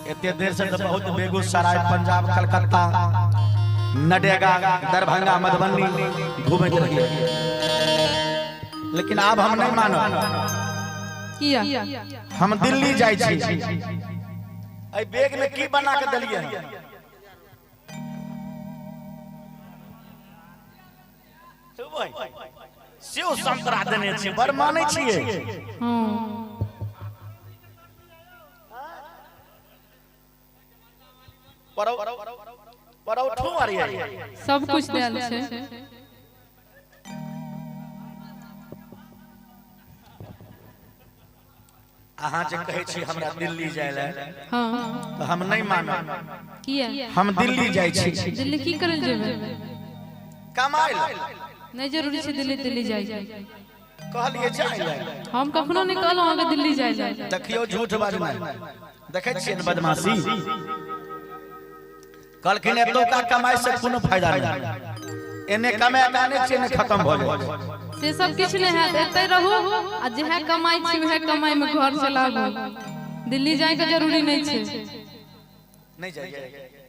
इतने देर से तो बहुत बेगूसराय, पंजाब, कलकत्ता, नडेगा, दरभंगा, मधुबनी घूमे रहिए, लेकिन अब हम नहीं मानो। हम दिल्ली जाए छी। आई बैग में की बना के दलिए? सेव संतरा देने छी, बड़ माने छिए। परौठो आरी सब कुछ देल छै। अहाँ जे कहै छी हमरा दिल्ली जाय ले, हां तो हम नहीं मानब। किया? हम दिल्ली जाय छी। दिल्ली की करल जेबै? कमाई ले। नहीं जरूरी छै दिल्ली जाय। कहलिए जाय। हम कखनो नहीं कहलौ अहाँ के दिल्ली जाय। देखियो झूठ बाजना। देखै छियै न बदमाशी। कहलखिन एतो का कमाई से कोनो फायदा नहीं। एने कमाए काने छै ने खत्म भ जाय। से सब किछ नहीं है, एते रहू आ जेहे कमाई छी वहे कमाई में घर चलाबू। दिल्ली जाय के जरूरी नहीं छै। नहीं जाइए?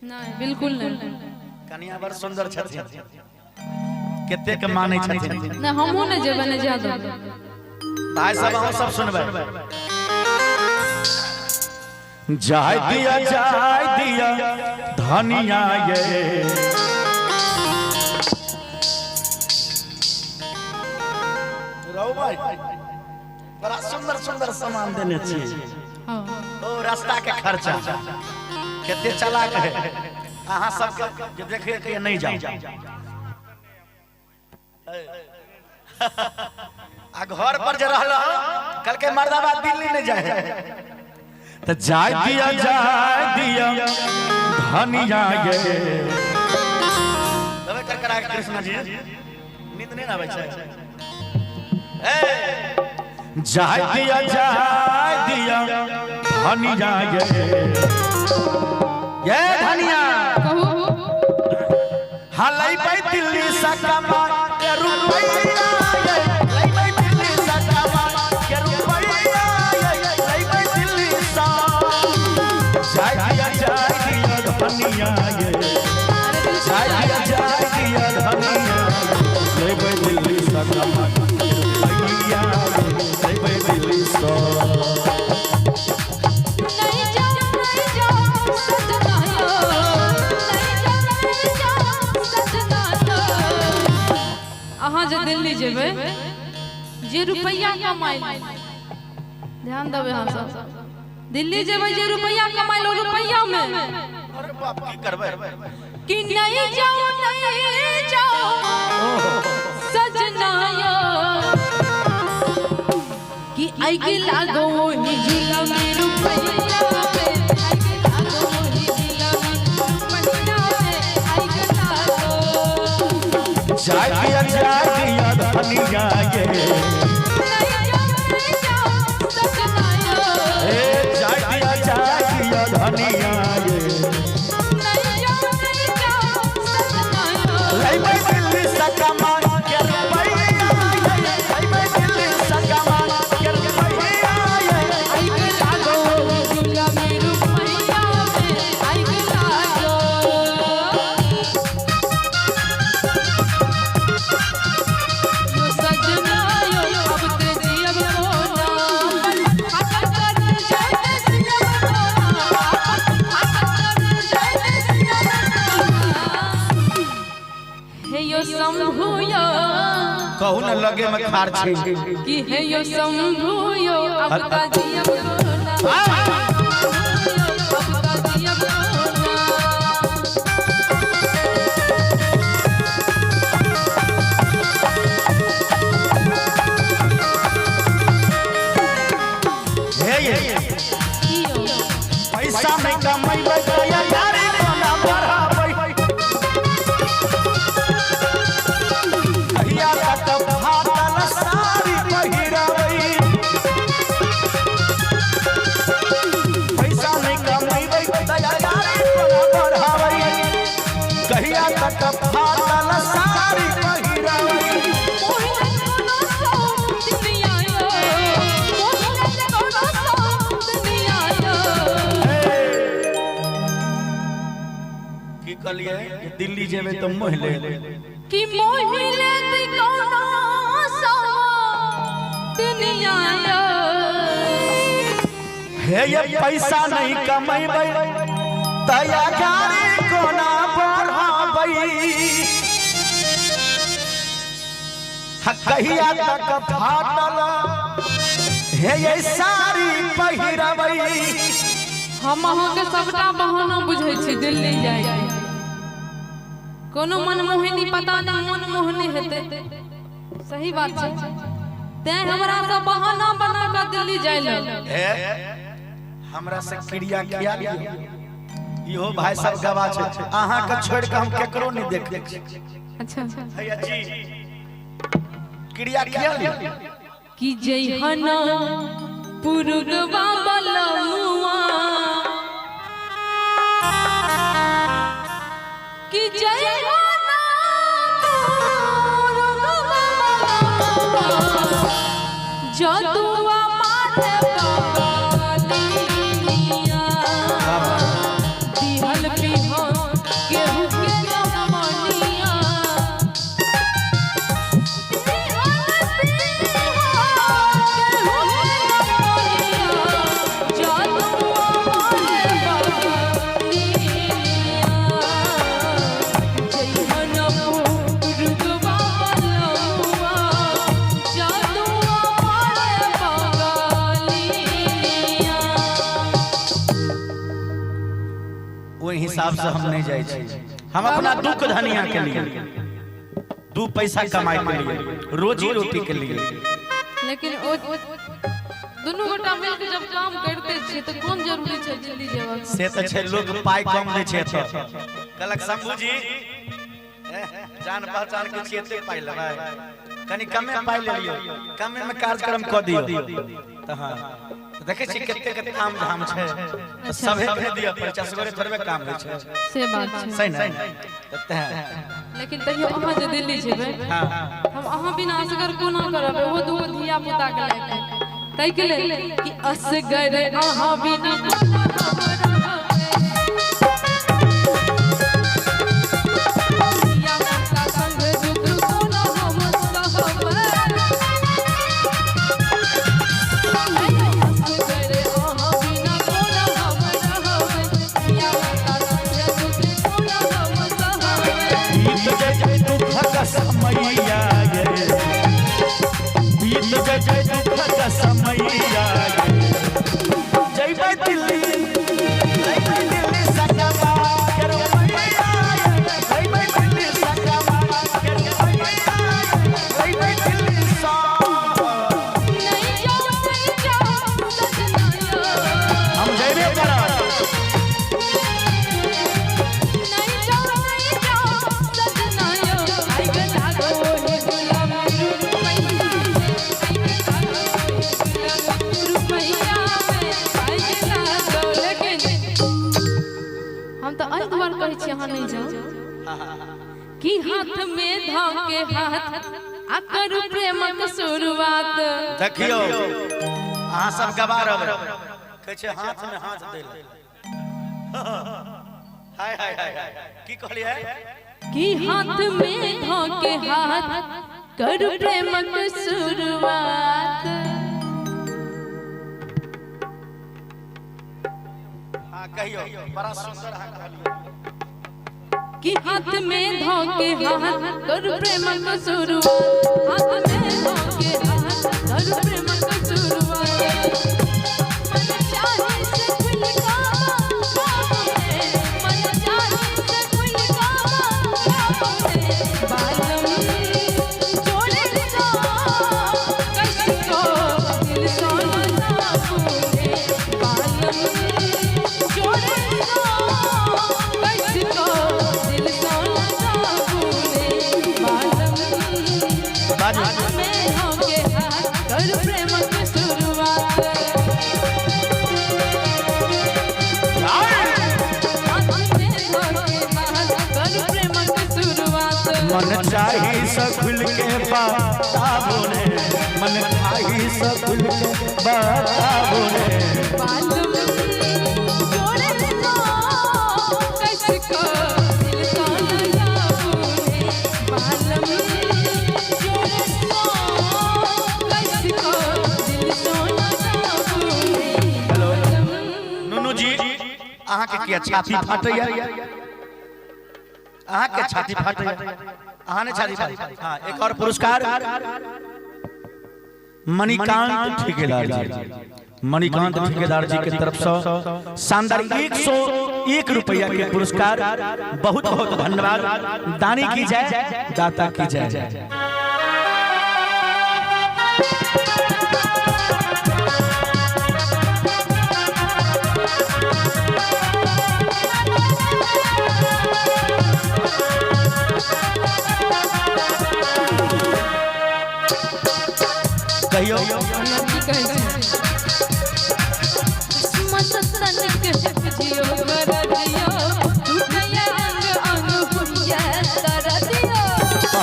नहीं, बिल्कुल नहीं। कन्या बड़ सुंदर छथिन, कते के माने छथिन। ना हमहु नहीं जेबै, नहीं जादो। भाई सब हम सब सुनबै। जाय दिया धनिया ये, रहो भाई बड़ा सुंदर सुंदर सामान देने छी। हां ओ रास्ता के खर्चा कते चलाक है। अहाँ सब के देखे के नहीं जाओ। आ घर पर जे रहल कल के मर्दाबाद दिल्ली नहीं जाए। तो जाय दिया धनिया ये। तबे कर कृष्ण जी नींद नहीं आवे छै। जाय दिया धनिया ये धनिया कहू। हलै भाई दिल्ली से कमा के रुपैया ये, लै भाई दिल्ली से कमा के रुपैया ये, लै भाई दिल्ली से। जाय दिया धनिया ये, जाय दिया धनिया, लै भाई दिल्ली से कमा के रुपैया ये, लै भाई दिल्ली से। अहाँ जे दिल्ली जेबै, जे रुपैया कमाई, ध्यान देबै अहाँ सब। दिल्ली जेबै जे रुपैया कमाई लो, रुपैया में अरे बाप की करबै कि नहीं जाओ सजना यो, कि आई के लागो ही जिला में रुपैया में, आई के लागो ही जिला में रुपैया में, आई के लागो। जाय दिया धनिया ये, नहीं जाओ सजना यो, जाय दिया धनिया ये, नहीं जाओ सजना यो। लै भाई दिल्ली से कमा के रुपैया ये, लै भाई दिल्ली से कमा के रुपैया ये, आई के लागो जिला में रुपैया में, आई के लागो। यो सजना यो अब ते जियब कोना, हाथ कर जाए जियब कोना, हाथ कर जाए जियब कोना। हे यो शंभु यो, कहू न लगे में खार छी। कि हे यो शंभु यो अब का जियब कोना, अब का जियब कोना। हे ये पैसा नहीं कमाइबै त यारी कोना बढ़ाबै। कहिया तक फाटल साड़ी पहिराबै। पैसा नहीं कमाइबै त यारी कोना बढ़ाबै। कहिया तक फाटल साड़ी पहिराबै। कहलिए दिल्ली जेबे तो मोहिले कि मोहिले ती कोनो समा दुनिया हे ये पैसा नहीं कमाइबै तया गाड़ी कोना बढ़ाबै कहिया तक फाटल हे ये साड़ी पहिरबै हम अहाँ के सबटा बहाना बुझै छी दिल्ली जाय कोनो मनमोहनी पता नहीं मनमोहनी हेते सही बात छै ते हमरा सब बहाना बना के दिल्ली जाय ले हमरा से क्रिया किया इहो भाई सब गवा छै अहाँ के छोड़ के हम केकरो नहीं देखे अच्छा भैया जी क्रिया किया कि जयहना पुरुगवा बलमुआ कि जयहना पुरुगवा बलमुआ जदुआ मारे बगलिया दिहल पिहन केहू के लमनिया हिसाब से हम नहीं जाए छी हम अपना दुख धनिया के लिए दू पैसा कमाई के लिए रोजी रोटी के लिए लेकिन दोनों गोटा मिलके जब काम करते छी तो कौन जरूरी छै जल्दी जेबाक से त छै लोग पाई कम दै छै त कहलक शंभू जी जान पहचान के छियै ते पाई लेबै कनी कमे पाई ले लियो कमे में कार्यक्रम क दियो त हां देखे छी कते कते काम धाम छै सभे के दियो पर चसगरे थोड़बे काम होय छै से बात छै सही नहीं तते लेकिन तइयो अहाँ जे दिल्ली जेबै हम अहाँ बिना असगर कोना करब ओ दो धिया पुता के लेके तै के लेल कि असगर अहाँ बिना समैया बीत जय दुख का समैया जय दिल्ली सकमा करो मैया जय दिल्ली सकमा करो मैया जय दिल्ली सा नहीं जाओ सजना हम जयबे करब नहीं जाओ सजना आई गला गो हे गुलाम रुपैया में आई गला गो लेकिन हम तो अंत बार कहै छी अहाँ नहीं जाओ कि हाथ में धाके हाथ आ करू प्रेमक शुरुआत देखियो अहाँ सब गवा रहबै कहै छै हाथ में हाथ दे हाय हाय हाय की कहलिए कि हाथ में धाके हाथ करू प्रेमक शुरुआत हां कहियो बड़ा सुंदर अहाँ कहलिए कि हाथ में धाके हाथ करू प्रेमक शुरुआत हाथ में धाके हाथ करू प्रेमक शुरुआत मन चाहे से खुल काबा काबे मन चाहे से खुल काबा काबे बालम जोड़े सा कैसे को दिल सोना ना भूले बालम जोड़े सा कैसे को दिल सोना ना भूले बालम बाजू हाथ में धाके हाथ करू प्रेमक शुरुआत मन चाही सकुल के बताबो ने मन चाही सकुल के बताबो ने बालम जोड़े सा कैसे को दिल अहाँ के किया छाती फाटैया अहाँ के छाती फाटैया अहाँ ने छाती फाटी हां एक और पुरस्कार मणिकांत ठेकेदार जी मणिकांत ठेकेदार जी की तरफ से शानदार 101 रुपया के पुरस्कार बहुत बहुत धन्यवाद दानी की जय दाता की जय कहियो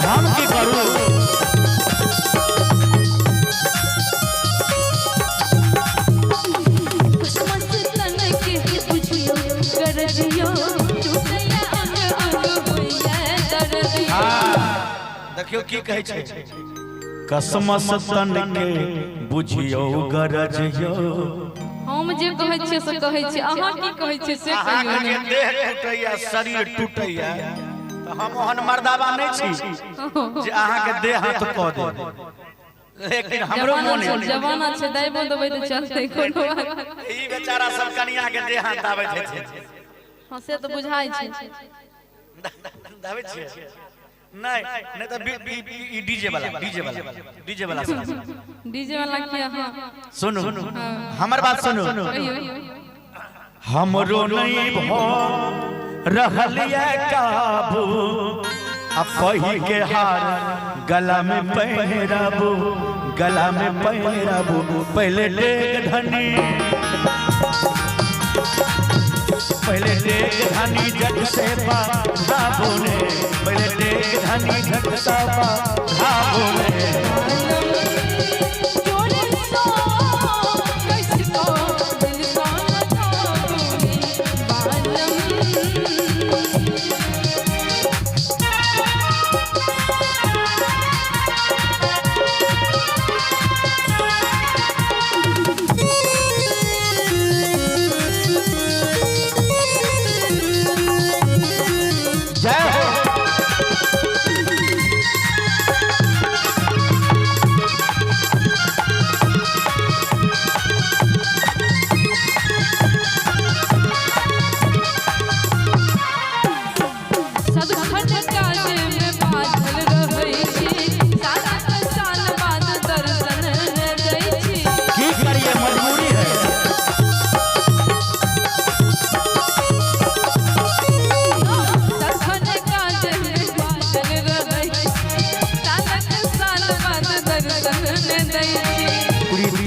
हम की करू देखियो की कहै छै कसमस तन के बुझियो गरजियो हम जे कहै छियै से कहै छी अहाँ की कहै छियै से कहियो अहाँ के देह टूटैया शरीर टूटैया त हम ओहन मर्दावा नै छी जे अहाँ के देह हाथ क दे लेकिन हमरो मोन जवाना छै दाइबो देबै त चलतै कोनो ई बेचारा सब कनिया के देह हाथ दाबै छै हां से त बुझाइ छै दाबै छै नहीं नहीं तो डीजे वाला किया हां सुनो हमर बात सुनो हमरो नहीं भ रहल ये काबू अब कही के हार गला में पहिराबू पहले डेग धनी झट से बाबू ने पहले डेग धनी झट से बाबू ने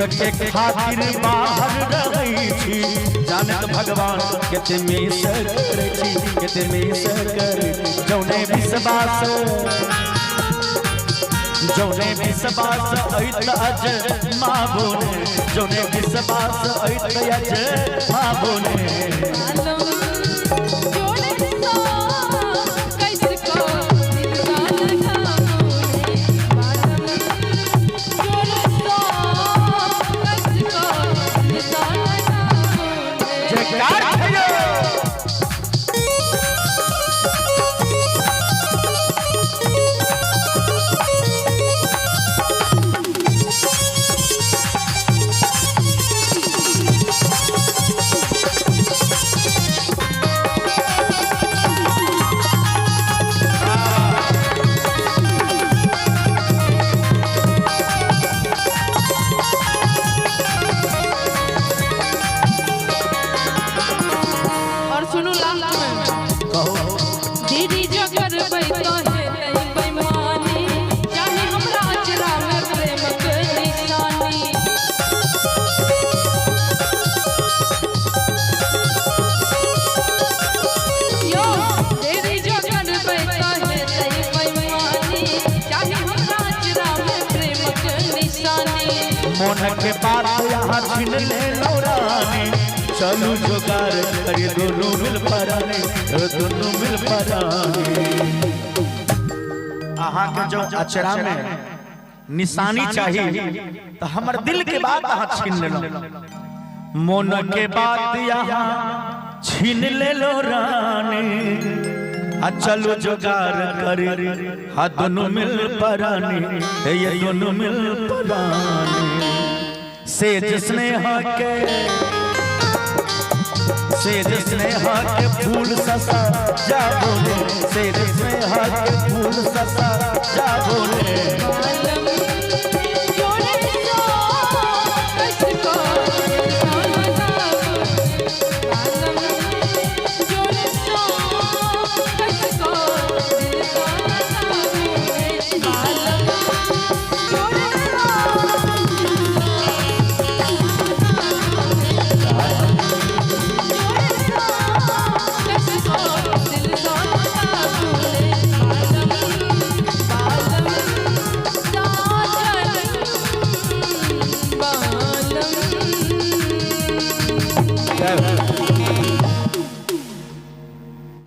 के खातिर बाहर रही छी जानत भगवान केते में सर करे छी केते में सर करे जौने विश्वास ऐत अज माबोने जौने विश्वास ऐत अज माबोने मोन के बात यहाँ छीन ले नौरानी चलू जोगार करे दोनों मिल पराने अहाँ के जो अचरा में निशानी चाहिए तो हमारे दिल के बात अहाँ छीन ले मोन के बात यहाँ छीन ले लो रानी आ चलो जुगाड़ कर हा दोनों मिल परानी ये दोनों मिल परानी सेज स्नेहा के फूल ससा जा बोले सेज स्नेहा के फूल ससा जा बोले